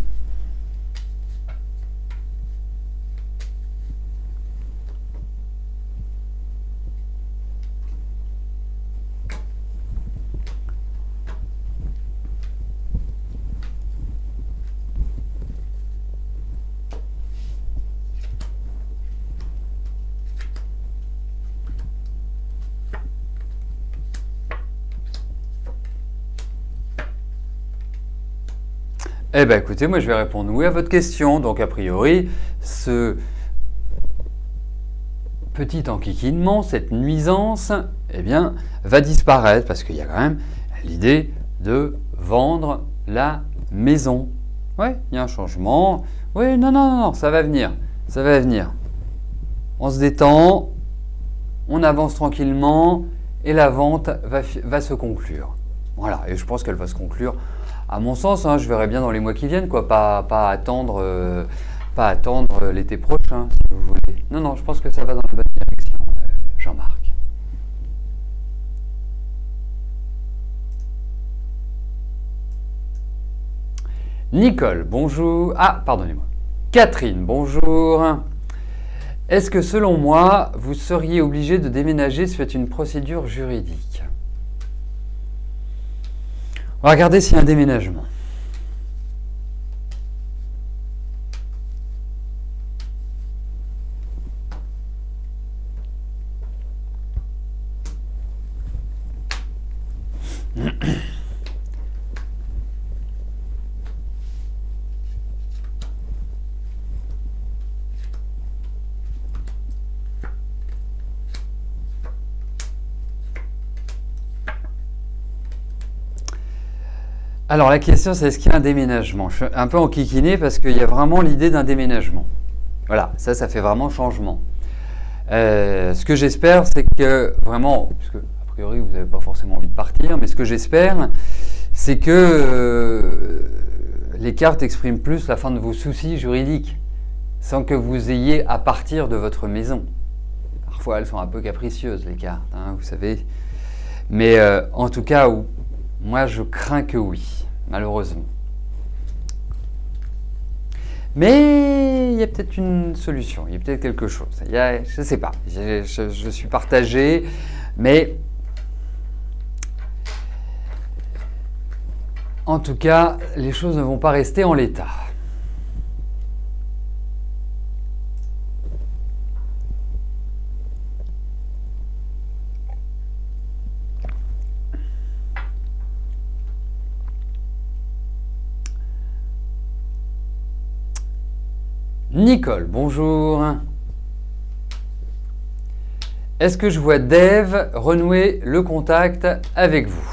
Speaker 2: Eh bien écoutez, moi je vais répondre oui à votre question. Donc a priori, ce petit enquiquinement, cette nuisance, va disparaître parce qu'il y a quand même l'idée de vendre la maison. Ouais, il y a un changement. Oui, non, ça va venir. Ça va venir. On se détend, on avance tranquillement et la vente va se conclure. Voilà, et je pense qu'elle va se conclure, à mon sens, hein, je verrai bien dans les mois qui viennent, quoi, pas attendre l'été prochain, si vous voulez. Non, non, je pense que ça va dans la bonne direction, Jean-Marc. Nicole, bonjour. Ah, pardonnez-moi. Catherine, bonjour. Est-ce que selon moi, vous seriez obligé de déménager suite à une procédure juridique? On va regarder s'il y a un déménagement. Alors la question c'est est-ce qu'il y a un déménagement? Je suis un peu enquiquiné parce qu'il y a vraiment l'idée d'un déménagement. Voilà, ça fait vraiment changement. Ce que j'espère c'est que vraiment, puisque a priori vous n'avez pas forcément envie de partir, mais ce que j'espère c'est que les cartes expriment plus la fin de vos soucis juridiques sans que vous ayez à partir de votre maison. Parfois elles sont un peu capricieuses les cartes, hein, vous savez. Mais en tout cas, moi je crains que oui, malheureusement. Mais il y a peut-être une solution, il y a peut-être quelque chose. Je ne sais pas, je suis partagé, mais en tout cas, les choses ne vont pas rester en l'état. Nicole, bonjour. Est-ce que je vois Dave renouer le contact avec vous?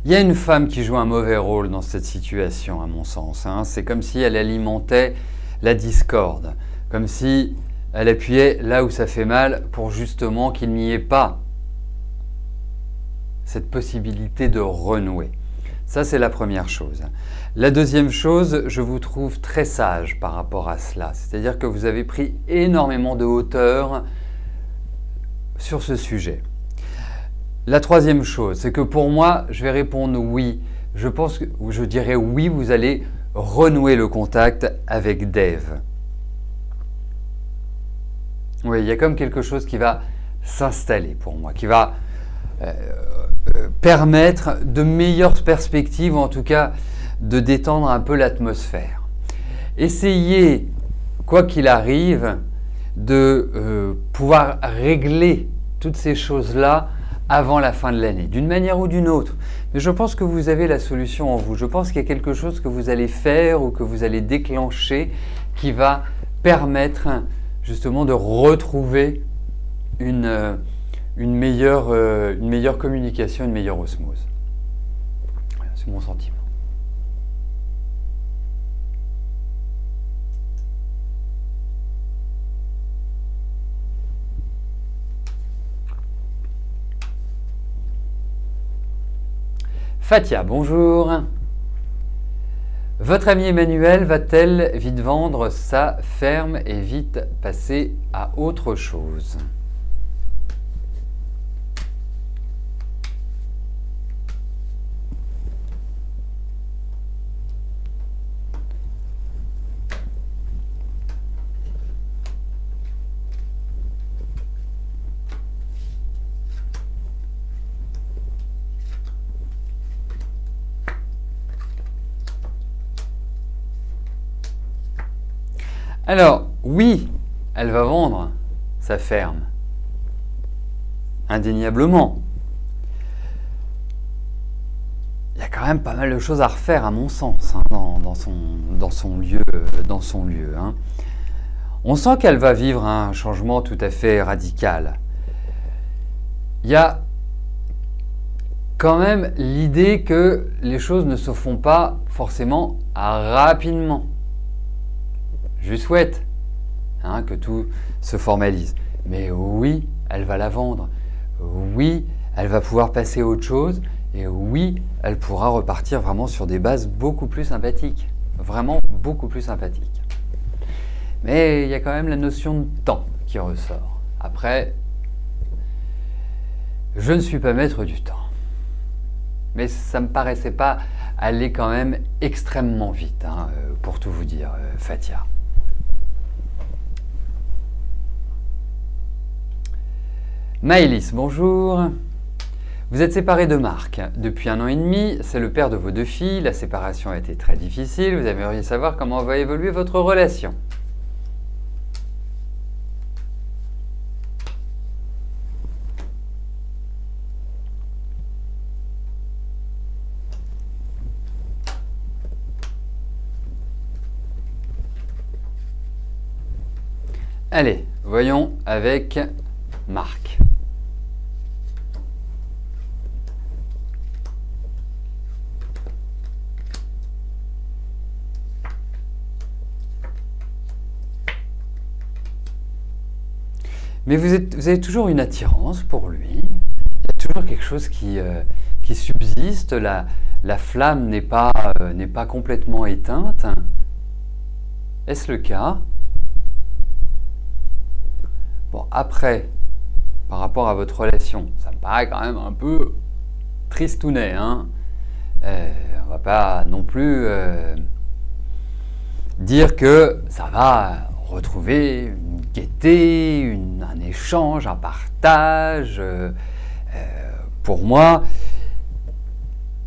Speaker 2: Il y a une femme qui joue un mauvais rôle dans cette situation, à mon sens. Hein. C'est comme si elle alimentait la discorde, comme si elle appuyait là où ça fait mal pour justement qu'il n'y ait pas cette possibilité de renouer. Ça, c'est la première chose. La deuxième chose, je vous trouve très sage par rapport à cela. C'est-à-dire que vous avez pris énormément de hauteur sur ce sujet. La troisième chose, c'est que pour moi, je vais répondre oui. Je pense que je dirais oui, vous allez renouer le contact avec Dave. Oui, il y a comme quelque chose qui va s'installer pour moi, qui va permettre de meilleures perspectives, en tout cas de détendre un peu l'atmosphère. Essayez, quoi qu'il arrive, de pouvoir régler toutes ces choses-là avant la fin de l'année, d'une manière ou d'une autre. Mais je pense que vous avez la solution en vous. Je pense qu'il y a quelque chose que vous allez faire ou que vous allez déclencher qui va permettre justement de retrouver une meilleure communication, une meilleure osmose. Voilà, c'est mon sentiment. Fatia, bonjour. Votre amie Emmanuelle va-t-elle vite vendre sa ferme et vite passer à autre chose? Alors, oui, elle va vendre sa ferme, indéniablement. quand même pas mal de choses à refaire à mon sens hein, dans son lieu. Hein. On sent qu'elle va vivre un changement tout à fait radical. Il y a quand même l'idée que les choses ne se font pas forcément rapidement. Je lui souhaite hein, que tout se formalise. Mais oui, elle va la vendre. Oui, elle va pouvoir passer à autre chose. Et oui, elle pourra repartir vraiment sur des bases beaucoup plus sympathiques. Vraiment beaucoup plus sympathiques. Mais il y a quand même la notion de temps qui ressort. Après, je ne suis pas maître du temps. Mais ça ne me paraissait pas aller quand même extrêmement vite, hein, pour tout vous dire, Fatia. Maëlys, bonjour. Vous êtes séparé de Marc depuis 1 an et demi, c'est le père de vos 2 filles, la séparation a été très difficile, vous aimeriez savoir comment va évoluer votre relation. Allez, voyons avec Marc. Mais vous avez toujours une attirance pour lui, il y a toujours quelque chose qui subsiste, la flamme n'est pas complètement éteinte. Est-ce le cas? Bon, après, par rapport à votre relation, ça me paraît quand même un peu tristounet. Hein, on va pas non plus dire que ça va retrouver une gaieté, un échange, un partage. Pour moi,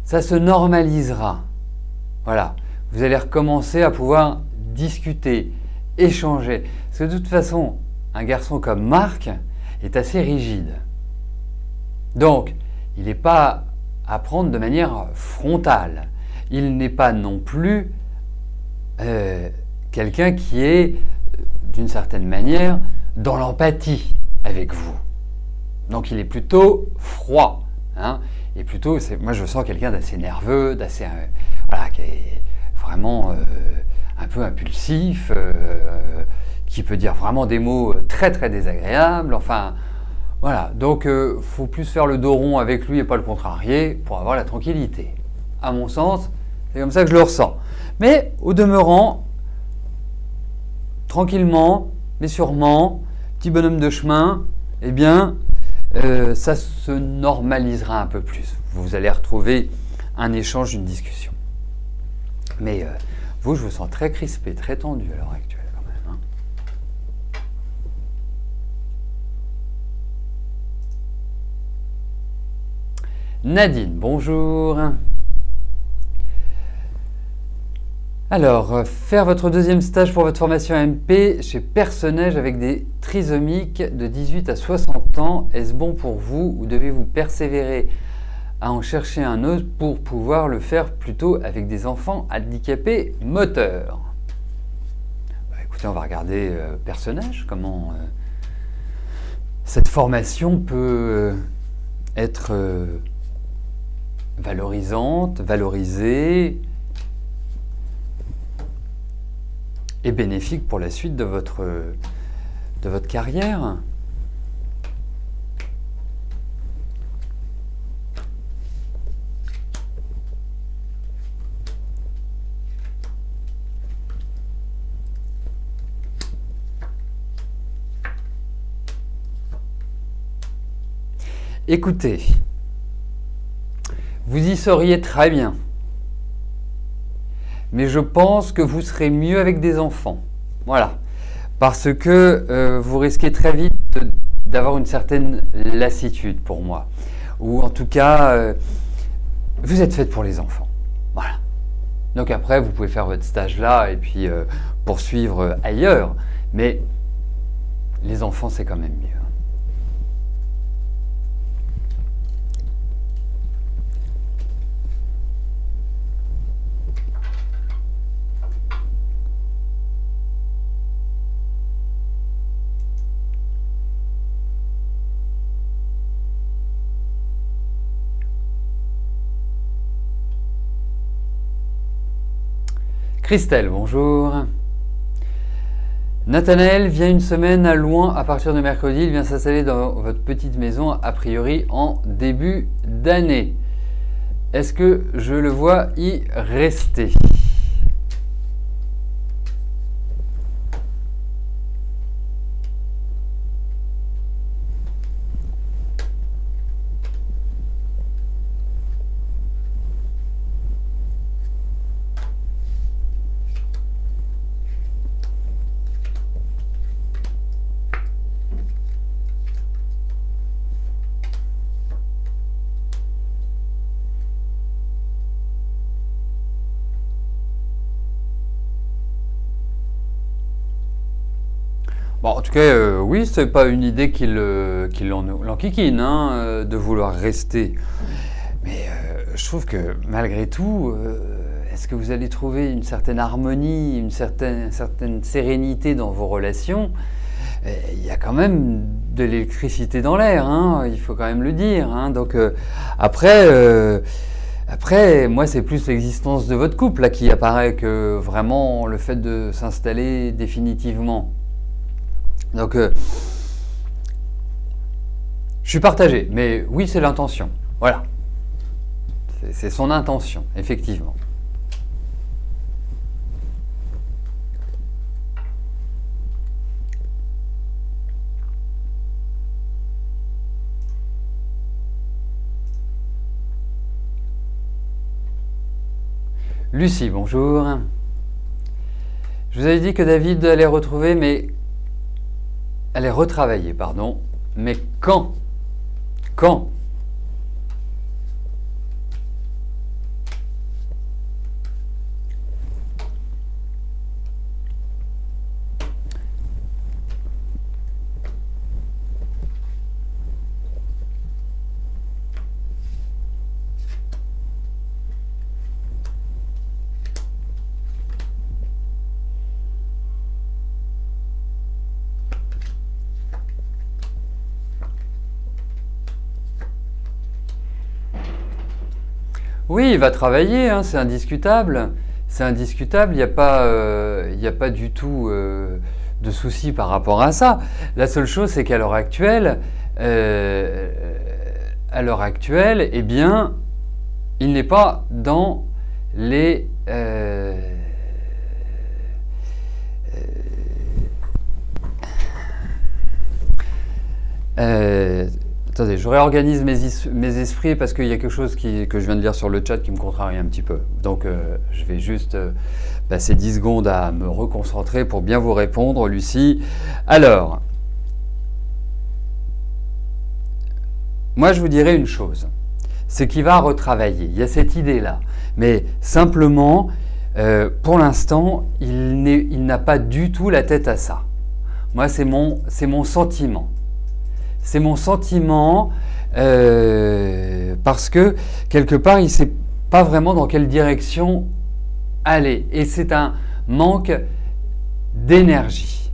Speaker 2: ça se normalisera. Voilà, vous allez recommencer à pouvoir discuter, échanger. Parce que de toute façon, un garçon comme Marc est assez rigide. Donc, il n'est pas à prendre de manière frontale. Il n'est pas non plus quelqu'un qui est, d'une certaine manière, dans l'empathie avec vous. Donc, il est plutôt froid. Hein, et plutôt, moi je sens quelqu'un d'assez nerveux, d'assez voilà, qui est vraiment un peu impulsif, qui peut dire vraiment des mots très très désagréables. Enfin, voilà. Donc, faut plus faire le dos rond avec lui et pas le contrarier pour avoir la tranquillité. À mon sens, c'est comme ça que je le ressens. Mais au demeurant, tranquillement, mais sûrement, petit bonhomme de chemin, eh bien, ça se normalisera un peu plus. Vous allez retrouver un échange, une discussion. Mais vous, je vous sens très crispé, très tendu à l'heure actuelle quand même. Hein. Nadine, bonjour. Alors, faire votre 2e stage pour votre formation MP chez Personnage avec des trisomiques de 18 à 60 ans, est-ce bon pour vous ou devez-vous persévérer à en chercher un autre pour pouvoir le faire plutôt avec des enfants handicapés moteurs? Bah, écoutez, on va regarder Personnage, comment cette formation peut être valorisante, valorisée, et bénéfique pour la suite de votre carrière. Écoutez, vous y seriez très bien. Mais je pense que vous serez mieux avec des enfants. Voilà. Parce que vous risquez très vite d'avoir une certaine lassitude pour moi. Ou en tout cas, vous êtes faite pour les enfants. Voilà. Donc après, vous pouvez faire votre stage là et puis poursuivre ailleurs. Mais les enfants, c'est quand même mieux. Christelle, bonjour. Nathanaël vient une semaine à Louhans à partir de mercredi. Il vient s'installer dans votre petite maison, a priori en début d'année. Est-ce que je le vois y rester? Bon, en tout cas, oui, c'est pas une idée qui l'enquiquine, hein, de vouloir rester. Mais je trouve que malgré tout, est-ce que vous allez trouver une certaine harmonie, une certaine sérénité dans vos relations? Il y a quand même de l'électricité dans l'air, hein, il faut quand même le dire. Hein. Donc après, moi, c'est plus l'existence de votre couple là, qui apparaît que vraiment le fait de s'installer définitivement. Donc, je suis partagé, mais oui, c'est l'intention. Voilà. C'est son intention, effectivement. Lucie, bonjour. Je vous avais dit que David allait retravailler, pardon. Mais quand? Quand? Oui, il va travailler, hein, c'est indiscutable. C'est indiscutable, il n'y a pas du tout de souci par rapport à ça. La seule chose, c'est qu'à l'heure actuelle, eh bien, il n'est pas dans les... attendez, je réorganise mes esprits parce qu'il y a quelque chose que je viens de lire sur le chat qui me contrarie un petit peu. Donc je vais juste passer 10 secondes à me reconcentrer pour bien vous répondre, Lucie. Alors, moi je vous dirais une chose, c'est qu'il va retravailler, il y a cette idée-là. Mais simplement, pour l'instant, il n'a pas du tout la tête à ça. Moi, c'est mon sentiment. C'est mon sentiment parce que quelque part, il ne sait pas vraiment dans quelle direction aller. Et c'est un manque d'énergie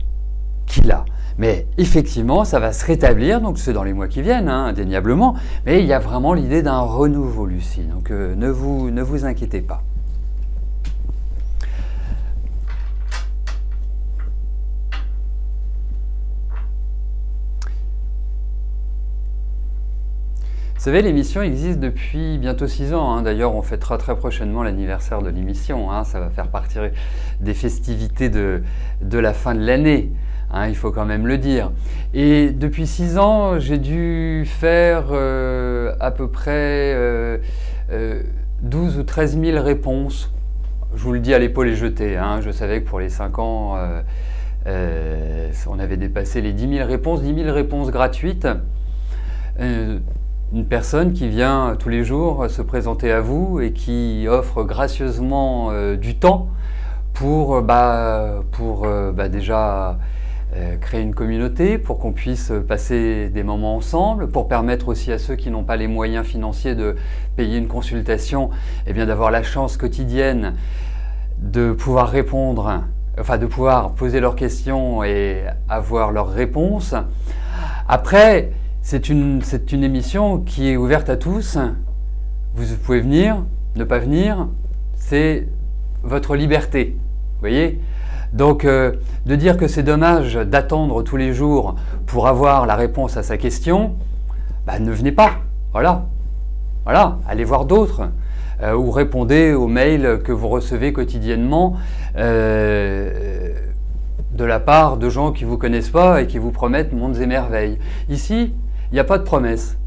Speaker 2: qu'il a. Mais effectivement, ça va se rétablir, donc c'est dans les mois qui viennent, hein, indéniablement. Mais il y a vraiment l'idée d'un renouveau, Lucie. Donc ne vous inquiétez pas. Vous savez, l'émission existe depuis bientôt 6 ans. Hein. D'ailleurs, on fêtera très prochainement l'anniversaire de l'émission. Hein. Ça va faire partie des festivités de la fin de l'année. Hein, il faut quand même le dire. Et depuis 6 ans, j'ai dû faire à peu près 12 ou 13 000 réponses. Je vous le dis à l'épaule et jetée. Hein. Je savais que pour les 5 ans, on avait dépassé les 10 000 réponses. 10 000 réponses gratuites. Une personne qui vient tous les jours se présenter à vous et qui offre gracieusement du temps pour déjà créer une communauté, pour qu'on puisse passer des moments ensemble, pour permettre aussi à ceux qui n'ont pas les moyens financiers de payer une consultation, eh bien d'avoir la chance quotidienne de pouvoir répondre, enfin de pouvoir poser leurs questions et avoir leurs réponses. Après, c'est une émission qui est ouverte à tous. Vous pouvez venir, ne pas venir, c'est votre liberté. voyez? Donc, de dire que c'est dommage d'attendre tous les jours pour avoir la réponse à sa question, bah, ne venez pas. Voilà. Voilà, allez voir d'autres. Ou répondez aux mails que vous recevez quotidiennement de la part de gens qui ne vous connaissent pas et qui vous promettent mondes et merveilles. Ici, il n'y a pas de promesses,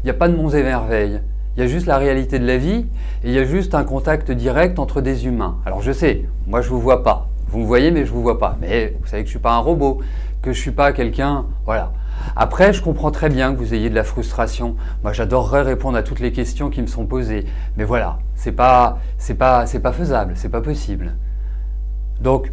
Speaker 2: il n'y a pas de mondes et merveilles. Il y a juste la réalité de la vie et il y a juste un contact direct entre des humains. Alors je sais, moi je ne vous vois pas. Vous me voyez mais je ne vous vois pas. Mais vous savez que je ne suis pas un robot, que je ne suis pas quelqu'un... Voilà. Après, je comprends très bien que vous ayez de la frustration. Moi, j'adorerais répondre à toutes les questions qui me sont posées. Mais voilà, c'est pas faisable, c'est pas possible. Donc,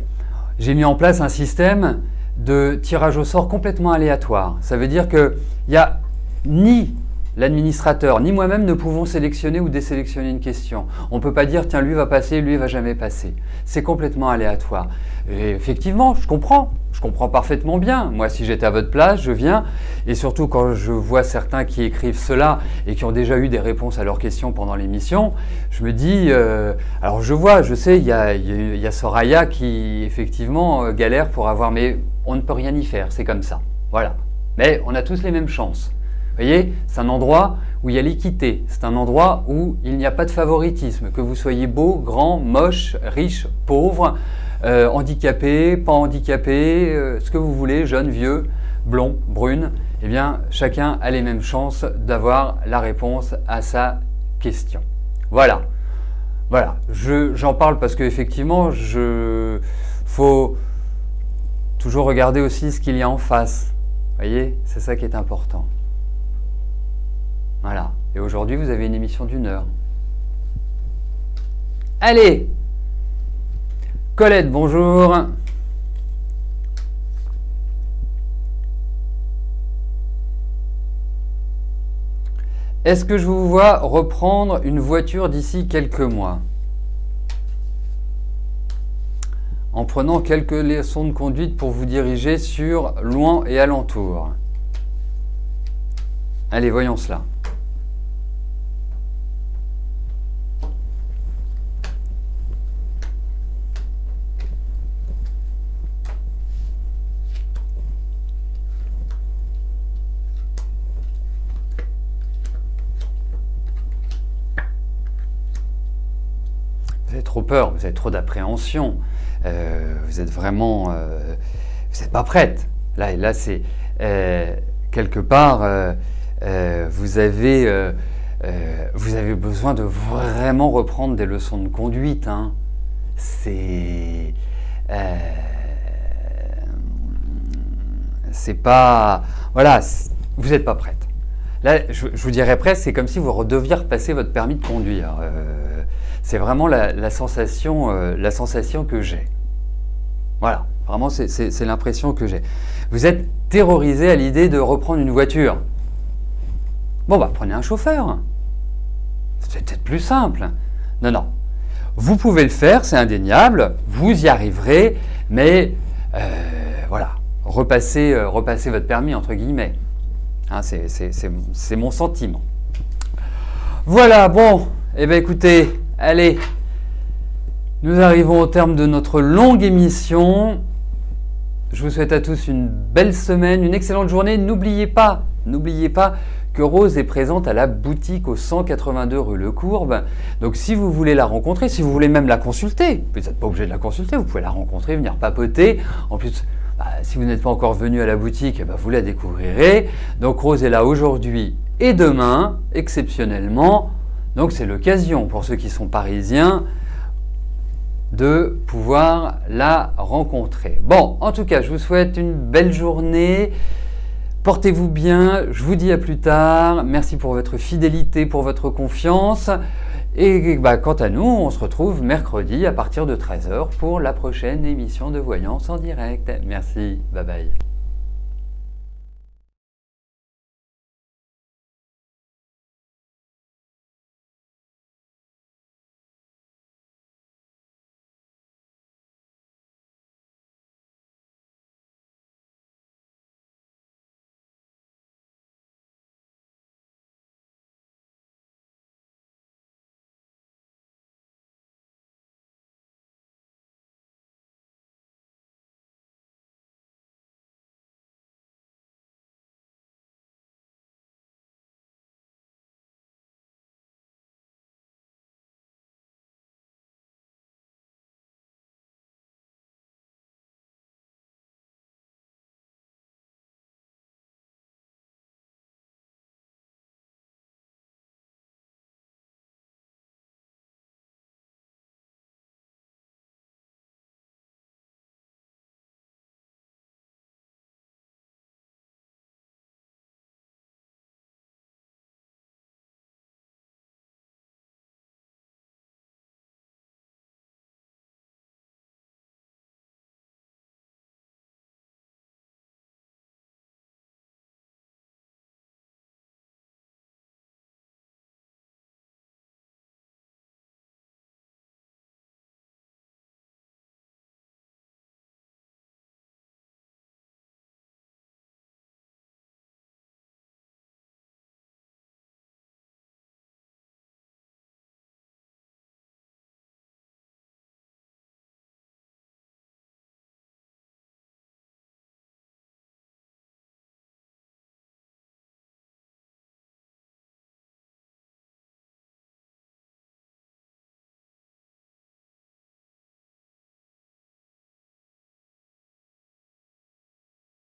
Speaker 2: j'ai mis en place un système de tirage au sort complètement aléatoire. Ça veut dire qu'il n'y a ni l'administrateur, ni moi-même ne pouvons sélectionner ou désélectionner une question. On ne peut pas dire, tiens, lui va passer, lui va jamais passer. C'est complètement aléatoire. Et effectivement, je comprends parfaitement bien. Moi, si j'étais à votre place, je viens, et surtout quand je vois certains qui écrivent cela et qui ont déjà eu des réponses à leurs questions pendant l'émission, je me dis, alors je sais, il y a Soraya qui, effectivement, galère pour avoir, mais on ne peut rien y faire, c'est comme ça. Voilà. Mais on a tous les mêmes chances. Vous voyez, c'est un endroit où il y a l'équité, c'est un endroit où il n'y a pas de favoritisme, que vous soyez beau, grand, moche, riche, pauvre, handicapé, pas handicapé, ce que vous voulez, jeune, vieux, blond, brune, eh bien, chacun a les mêmes chances d'avoir la réponse à sa question. Voilà. Voilà, j'en parle parce qu'effectivement, faut toujours regarder aussi ce qu'il y a en face. Vous voyez, c'est ça qui est important. Voilà. Et aujourd'hui, vous avez une émission d'1 heure. Allez! Colette, bonjour. Est-ce que je vous vois reprendre une voiture d'ici quelques mois? En prenant quelques leçons de conduite pour vous diriger sur Louhans et alentours. Allez, voyons cela. Vous avez trop peur, vous avez trop d'appréhension, vous êtes vraiment... vous n'êtes pas prête. Là c'est... quelque part, vous avez besoin de vraiment reprendre des leçons de conduite. Hein. C'est pas... Voilà, vous n'êtes pas prête. Là, je vous dirais presque, c'est comme si vous redeviez repasser votre permis de conduire. C'est vraiment la sensation que j'ai. Voilà, vraiment c'est l'impression que j'ai. Vous êtes terrorisé à l'idée de reprendre une voiture. Bon bah prenez un chauffeur. C'est peut-être plus simple. Non, non. Vous pouvez le faire, c'est indéniable, vous y arriverez, mais voilà, repassez votre permis entre guillemets. Hein, c'est mon sentiment. Voilà, bon, eh bien écoutez, allez, nous arrivons au terme de notre longue émission. Je vous souhaite à tous une belle semaine, une excellente journée. N'oubliez pas que Rose est présente à la boutique au 182 rue Le Courbe. Donc si vous voulez la rencontrer, si vous voulez même la consulter, vous n'êtes pas obligé de la consulter, vous pouvez la rencontrer, venir papoter. En plus, si vous n'êtes pas encore venu à la boutique, vous la découvrirez. Donc Rose est là aujourd'hui et demain, exceptionnellement. Donc c'est l'occasion pour ceux qui sont parisiens de pouvoir la rencontrer. Bon, en tout cas, je vous souhaite une belle journée. Portez-vous bien, je vous dis à plus tard. Merci pour votre fidélité, pour votre confiance. Et quant à nous, on se retrouve mercredi à partir de 13 h pour la prochaine émission de Voyance en direct. Merci, bye bye.